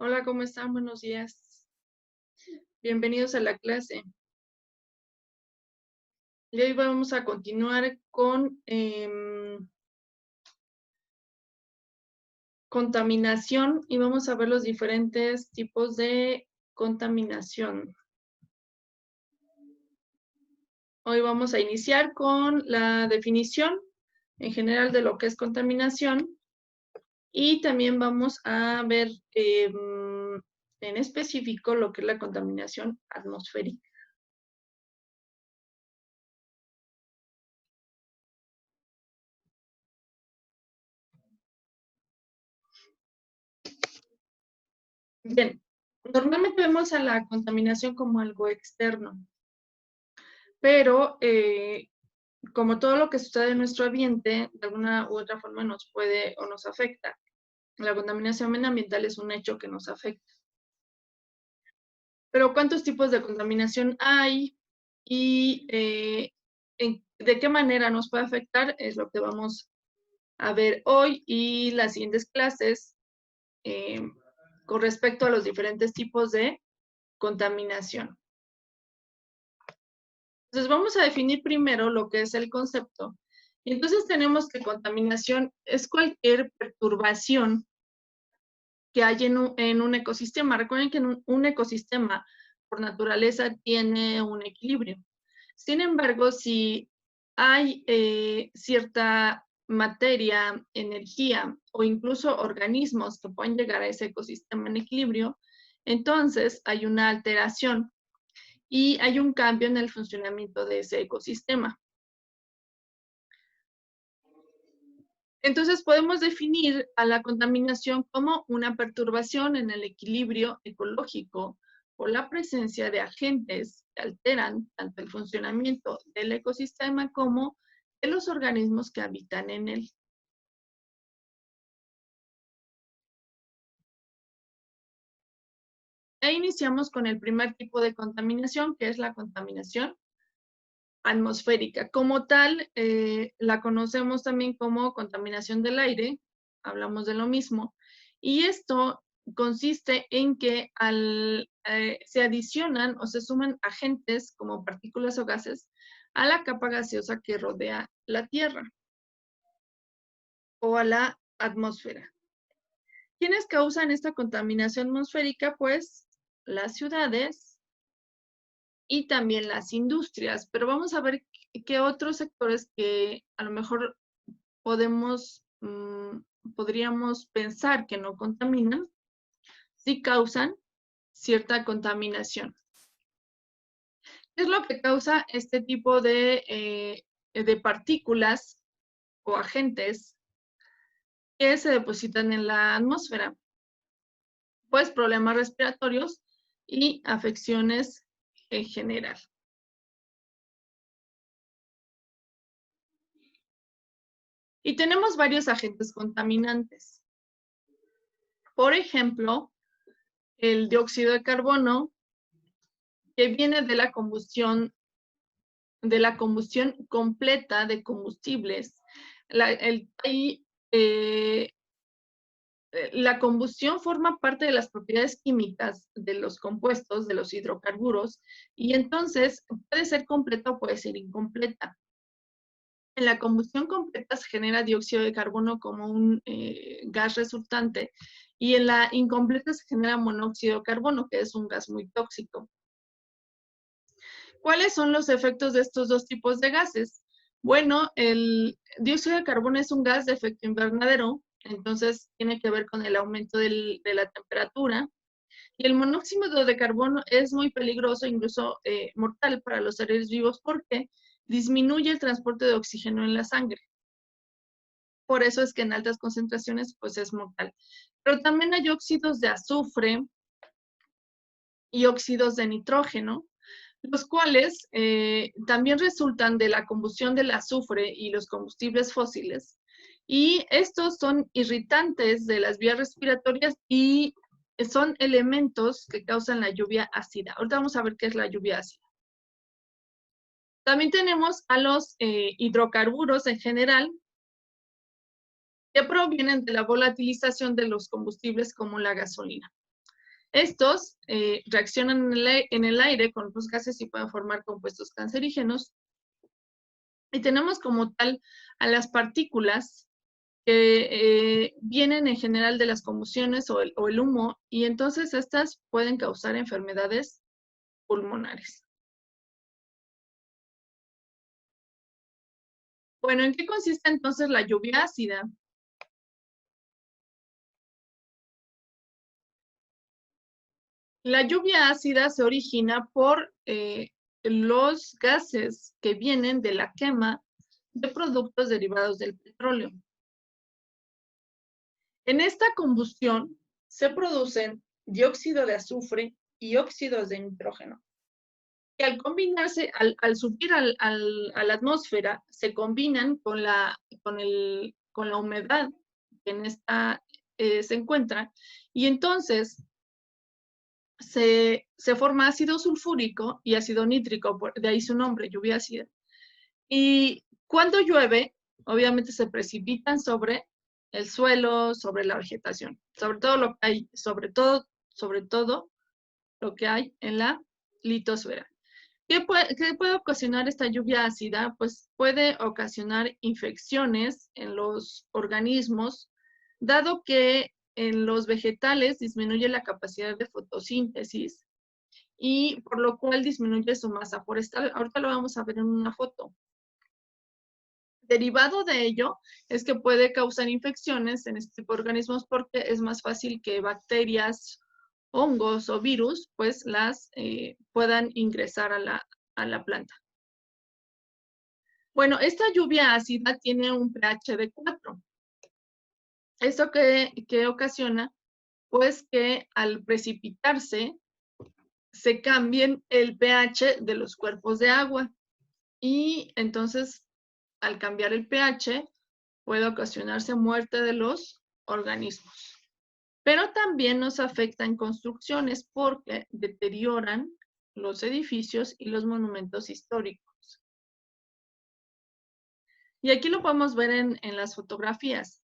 Hola, ¿cómo están? Buenos días. Bienvenidos a la clase. Y hoy vamos a continuar con contaminación y vamos a ver los diferentes tipos de contaminación. Hoy vamos a iniciar con la definición en general de lo que es contaminación y también vamos a ver en específico lo que es la contaminación atmosférica. Bien, normalmente vemos a la contaminación como algo externo, pero como todo lo que sucede en nuestro ambiente, de alguna u otra forma nos puede o nos afecta. La contaminación ambiental es un hecho que nos afecta. Pero ¿cuántos tipos de contaminación hay? Y de qué manera nos puede afectar es lo que vamos a ver hoy y las siguientes clases eh, con respecto a los diferentes tipos de contaminación. Entonces vamos a definir primero lo que es el concepto. Y entonces tenemos que contaminación es cualquier perturbación que hay en un ecosistema. Recuerden que un ecosistema por naturaleza tiene un equilibrio. Sin embargo, si hay cierta materia, energía o incluso organismos que pueden llegar a ese ecosistema en equilibrio, entonces hay una alteración y hay un cambio en el funcionamiento de ese ecosistema. Entonces podemos definir a la contaminación como una perturbación en el equilibrio ecológico o la presencia de agentes que alteran tanto el funcionamiento del ecosistema como de los organismos que habitan en él. E iniciamos con el primer tipo de contaminación, que es la contaminación atmosférica. Como tal, la conocemos también como contaminación del aire, hablamos de lo mismo, y esto consiste en que se adicionan o se suman agentes como partículas o gases a la capa gaseosa que rodea la Tierra o a la atmósfera. ¿Quiénes causan esta contaminación atmosférica? Pues las ciudades y también las industrias, pero vamos a ver qué otros sectores que a lo mejor podríamos pensar que no contaminan, sí causan cierta contaminación. ¿Qué es lo que causa este tipo de partículas o agentes que se depositan en la atmósfera? Pues problemas respiratorios y afecciones en general. Y tenemos varios agentes contaminantes. Por ejemplo, el dióxido de carbono, que viene de la combustión completa de combustibles. Eh, la combustión forma parte de las propiedades químicas de los compuestos, de los hidrocarburos, y entonces puede ser completa o puede ser incompleta. En la combustión completa se genera dióxido de carbono como un gas resultante, y en la incompleta se genera monóxido de carbono, que es un gas muy tóxico. ¿Cuáles son los efectos de estos dos tipos de gases? Bueno, el dióxido de carbono es un gas de efecto invernadero, entonces tiene que ver con el aumento de la temperatura. Y el monóxido de carbono es muy peligroso, incluso mortal para los seres vivos, porque disminuye el transporte de oxígeno en la sangre. Por eso es que en altas concentraciones pues es mortal. Pero también hay óxidos de azufre y óxidos de nitrógeno, los cuales también resultan de la combustión del azufre y los combustibles fósiles. Y estos son irritantes de las vías respiratorias y son elementos que causan la lluvia ácida. Ahorita vamos a ver qué es la lluvia ácida. También tenemos a los hidrocarburos en general, que provienen de la volatilización de los combustibles como la gasolina. Estos reaccionan en el aire con los gases y pueden formar compuestos cancerígenos. Y tenemos como tal a las partículas que vienen en general de las combustiones o el humo, y entonces estas pueden causar enfermedades pulmonares. Bueno, ¿en qué consiste entonces la lluvia ácida? La lluvia ácida se origina por los gases que vienen de la quema de productos derivados del petróleo. En esta combustión se producen dióxido de azufre y óxidos de nitrógeno, que al combinarse, al subir a la atmósfera, se combinan con la humedad que en esta se encuentra, y entonces se forma ácido sulfúrico y ácido nítrico, de ahí su nombre, lluvia ácida. Y cuando llueve, obviamente se precipitan sobre el suelo, sobre la vegetación, sobre todo lo que hay, sobre todo lo que hay en la litosfera. ¿Qué puede ocasionar esta lluvia ácida? Pues puede ocasionar infecciones en los organismos, dado que en los vegetales disminuye la capacidad de fotosíntesis y por lo cual disminuye su masa forestal. Ahorita lo vamos a ver en una foto. Derivado de ello es que puede causar infecciones en este tipo de organismos porque es más fácil que bacterias, hongos o virus pues las puedan ingresar a la planta. Bueno, esta lluvia ácida tiene un pH de 4. ¿Esto qué ocasiona? Pues que al precipitarse se cambien el pH de los cuerpos de agua y entonces al cambiar el pH puede ocasionarse muerte de los organismos. Pero también nos afecta en construcciones porque deterioran los edificios y los monumentos históricos. Y aquí lo podemos ver en las fotografías.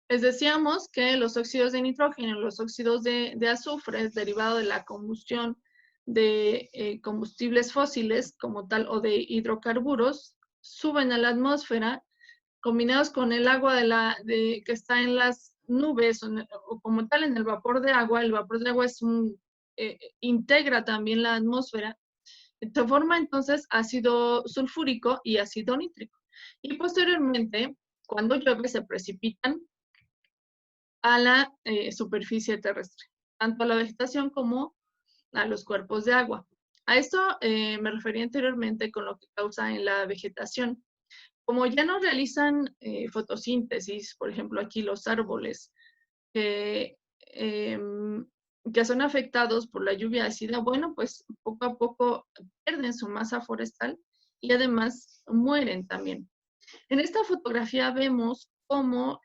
Les decíamos que los óxidos de nitrógeno, los óxidos de azufre, derivado de la combustión de combustibles fósiles como tal o de hidrocarburos, suben a la atmósfera combinados con el agua que está en las nubes o como tal en el vapor de agua. El vapor de agua integra también la atmósfera. Se forma entonces ácido sulfúrico y ácido nítrico. Y posteriormente, cuando llueve, se precipitan a la superficie terrestre, tanto a la vegetación como a los cuerpos de agua. A esto me refería anteriormente con lo que causa en la vegetación. Como ya no realizan fotosíntesis, por ejemplo aquí los árboles, que son afectados por la lluvia ácida, bueno, pues poco a poco pierden su masa forestal y además mueren también. En esta fotografía vemos cómo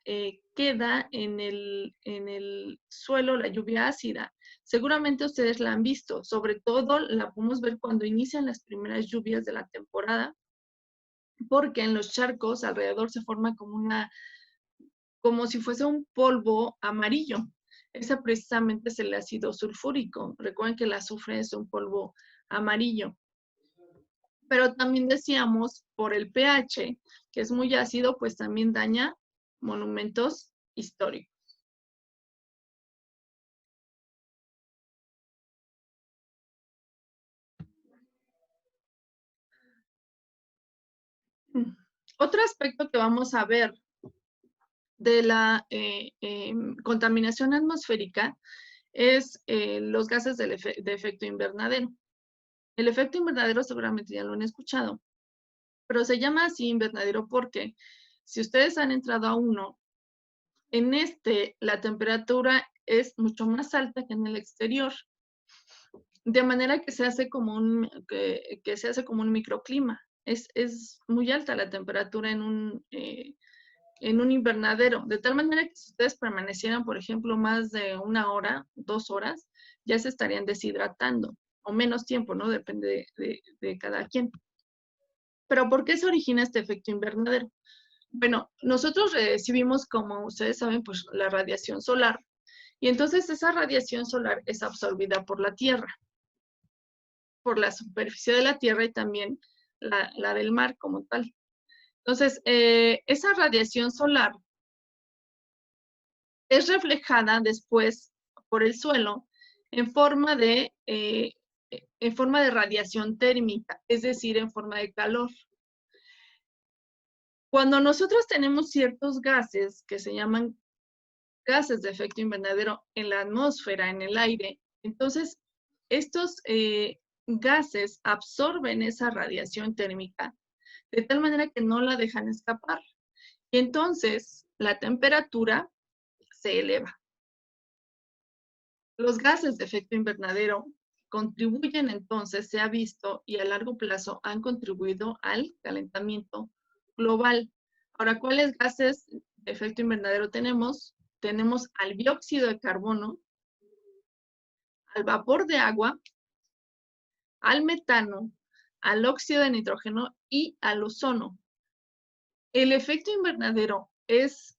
queda en el suelo la lluvia ácida. Seguramente ustedes la han visto, sobre todo la podemos ver cuando inician las primeras lluvias de la temporada, porque en los charcos alrededor se forma como si fuese un polvo amarillo. Ese precisamente es el ácido sulfúrico. Recuerden que el azufre es un polvo amarillo. Pero también decíamos, por el pH, que es muy ácido, pues también daña monumentos históricos. Otro aspecto que vamos a ver de la contaminación atmosférica es los gases de efecto invernadero. El efecto invernadero seguramente ya lo han escuchado, pero se llama así invernadero porque si ustedes han entrado a uno, en la temperatura es mucho más alta que en el exterior, de manera que se hace como que se hace como un microclima. Es muy alta la temperatura en un invernadero, de tal manera que si ustedes permanecieran, por ejemplo, más de 1 hora, 2 horas, ya se estarían deshidratando, o menos tiempo, ¿no? Depende de cada quien. Pero ¿por qué se origina este efecto invernadero? Bueno, nosotros recibimos, como ustedes saben, pues la radiación solar, Y entonces esa radiación solar es absorbida por la Tierra, por la superficie de la Tierra y también la del mar como tal. Entonces, esa radiación solar es reflejada después por el suelo en forma de radiación térmica, es decir, en forma de calor. Cuando nosotros tenemos ciertos gases que se llaman gases de efecto invernadero en la atmósfera, en el aire, entonces estos gases absorben esa radiación térmica de tal manera que no la dejan escapar. Y entonces la temperatura se eleva. Los gases de efecto invernadero contribuyen entonces, se ha visto, y a largo plazo han contribuido al calentamiento global. Ahora, ¿cuáles gases de efecto invernadero tenemos? Tenemos al dióxido de carbono, al vapor de agua, al metano, al óxido de nitrógeno y al ozono. El efecto invernadero es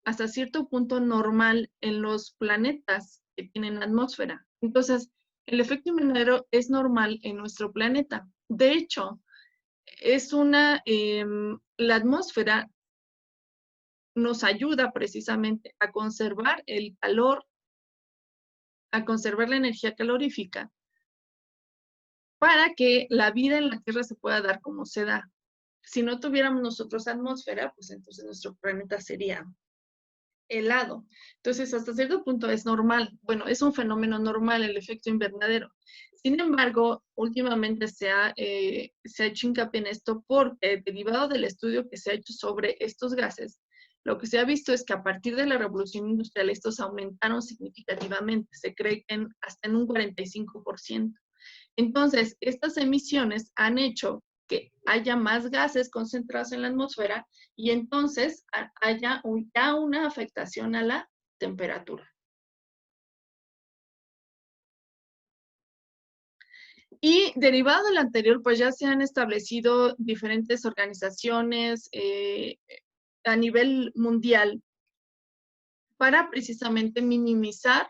hasta cierto punto normal en los planetas que tienen atmósfera. Entonces, el efecto invernadero es normal en nuestro planeta. De hecho, la atmósfera nos ayuda precisamente a conservar el calor, a conservar la energía calorífica, para que la vida en la Tierra se pueda dar como se da. Si no tuviéramos nosotros atmósfera, pues entonces nuestro planeta sería helado. Entonces, hasta cierto punto es normal. Bueno, es un fenómeno normal el efecto invernadero. Sin embargo, últimamente se ha hecho hincapié en esto porque, derivado del estudio que se ha hecho sobre estos gases, lo que se ha visto es que a partir de la revolución industrial estos aumentaron significativamente. Se cree que hasta en un 45%. Entonces, estas emisiones han hecho que haya más gases concentrados en la atmósfera y entonces haya ya una afectación a la temperatura. Y derivado del anterior, pues ya se han establecido diferentes organizaciones a nivel mundial para precisamente minimizar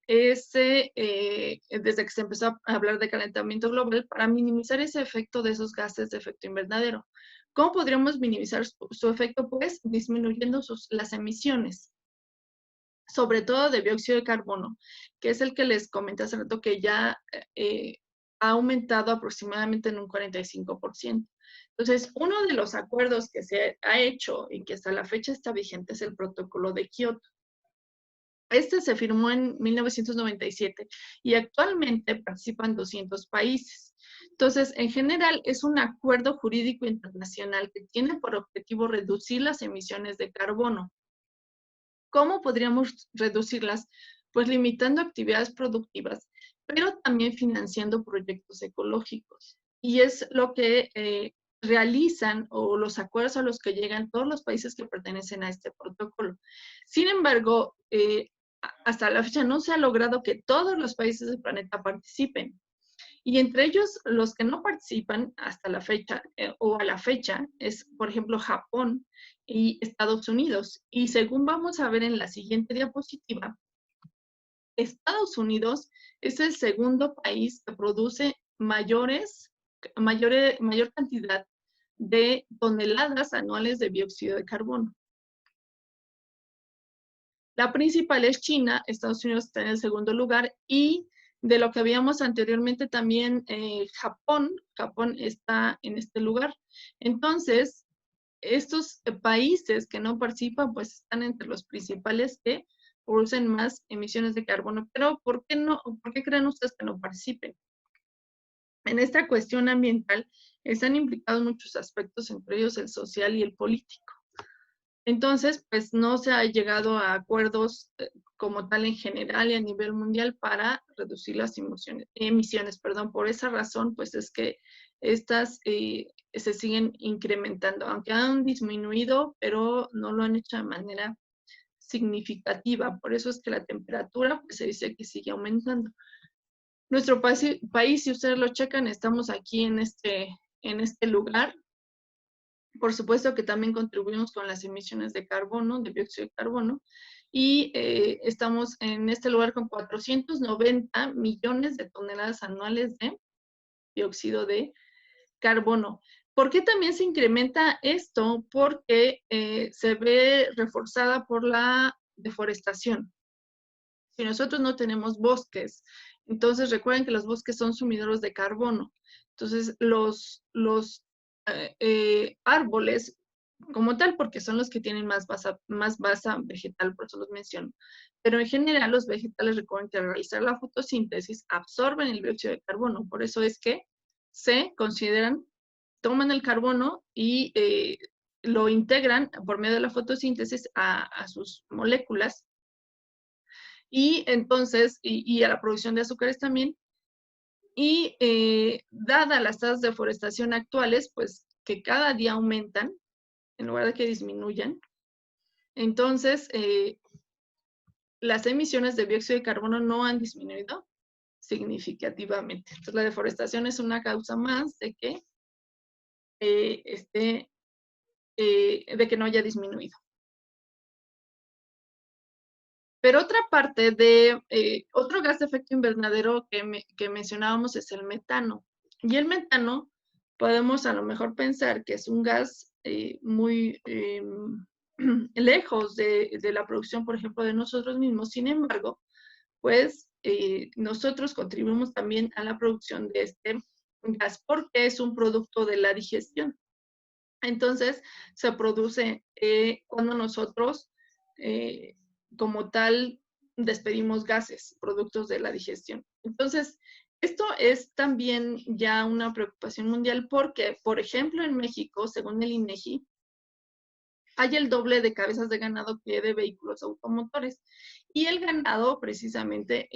desde que se empezó a hablar de calentamiento global, para minimizar ese efecto de esos gases de efecto invernadero. ¿Cómo podríamos minimizar su efecto? Pues disminuyendo las emisiones, sobre todo de dióxido de carbono, que es el que les comenté hace rato que ya ha aumentado aproximadamente en un 45%. Entonces, uno de los acuerdos que se ha hecho y que hasta la fecha está vigente es el Protocolo de Kioto. Este se firmó en 1997 y actualmente participan 200 países. Entonces, en general, es un acuerdo jurídico internacional que tiene por objetivo reducir las emisiones de carbono. ¿Cómo podríamos reducirlas? Pues limitando actividades productivas, pero también financiando proyectos ecológicos. Y es lo que realizan o los acuerdos a los que llegan todos los países que pertenecen a este protocolo. Sin embargo, hasta la fecha no se ha logrado que todos los países del planeta participen. Y entre ellos, los que no participan hasta la fecha o a la fecha es, por ejemplo, Japón y Estados Unidos. Y según vamos a ver en la siguiente diapositiva, Estados Unidos es el segundo país que produce mayor cantidad de toneladas anuales de dióxido de carbono. La principal es China, Estados Unidos está en el segundo lugar y de lo que habíamos anteriormente también Japón está en este lugar. Entonces, estos países que no participan pues están entre los principales que producen más emisiones de carbono. Pero ¿por qué creen ustedes que no participen? En esta cuestión ambiental están implicados muchos aspectos, entre ellos el social y el político. Entonces, pues no se ha llegado a acuerdos como tal en general y a nivel mundial para reducir las emisiones. Por esa razón, pues es que estas se siguen incrementando, aunque han disminuido, pero no lo han hecho de manera significativa. Por eso es que la temperatura pues, se dice que sigue aumentando. Nuestro país, si ustedes lo checan, estamos aquí en este lugar. Por supuesto que también contribuimos con las emisiones de carbono, de dióxido de carbono, y estamos en este lugar con 490 millones de toneladas anuales de dióxido de carbono. ¿Por qué también se incrementa esto? Porque se ve reforzada por la deforestación. Si nosotros no tenemos bosques, entonces recuerden que los bosques son sumideros de carbono. Entonces, los árboles, como tal, porque son los que tienen más basa vegetal, por eso los menciono. Pero en general, los vegetales recuerden que al realizar la fotosíntesis absorben el dióxido de carbono. Por eso es que se consideran, toman el carbono y lo integran por medio de la fotosíntesis a sus moléculas y entonces, y a la producción de azúcares también. Y dada las tasas de deforestación actuales, pues que cada día aumentan, en lugar de que disminuyan, entonces las emisiones de dióxido de carbono no han disminuido significativamente. Entonces la deforestación es una causa más de que, de que no haya disminuido. Pero otra parte de, otro gas de efecto invernadero que mencionábamos es el metano. Y el metano podemos a lo mejor pensar que es un gas muy lejos de la producción, por ejemplo, de nosotros mismos. Sin embargo, pues nosotros contribuimos también a la producción de este gas porque es un producto de la digestión. Entonces, se produce cuando nosotros, como tal, despedimos gases, productos de la digestión. Entonces, esto es también ya una preocupación mundial porque, por ejemplo, en México, según el INEGI, hay el doble de cabezas de ganado que de vehículos automotores. Y el ganado, precisamente,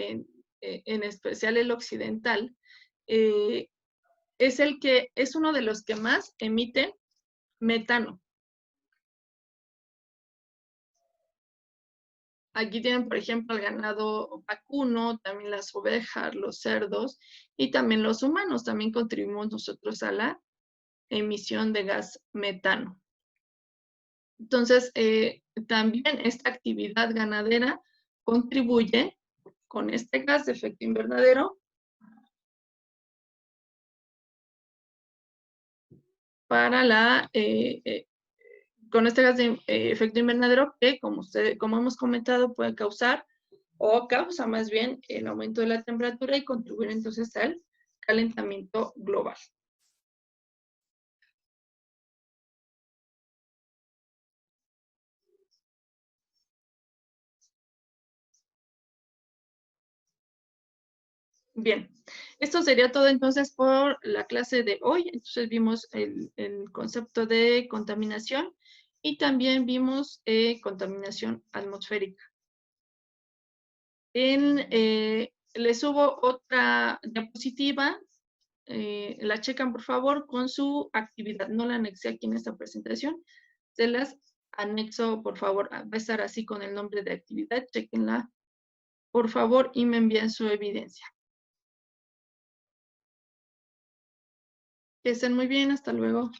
en especial el occidental, es el que es uno de los que más emite metano. Aquí tienen, por ejemplo, el ganado vacuno, también las ovejas, los cerdos y también los humanos. También contribuimos nosotros a la emisión de gas metano. Entonces, también esta actividad ganadera contribuye con este gas de efecto invernadero para con este gas de efecto invernadero que, como hemos comentado, puede causar o causa más bien el aumento de la temperatura y contribuir entonces al calentamiento global. Bien, esto sería todo entonces por la clase de hoy. Entonces vimos el concepto de contaminación y también vimos contaminación atmosférica. Les subo otra diapositiva, la checan por favor con su actividad. No la anexé aquí en esta presentación, se las anexo por favor. Va a estar así con el nombre de actividad, chequenla por favor y me envían su evidencia. Que estén muy bien, hasta luego.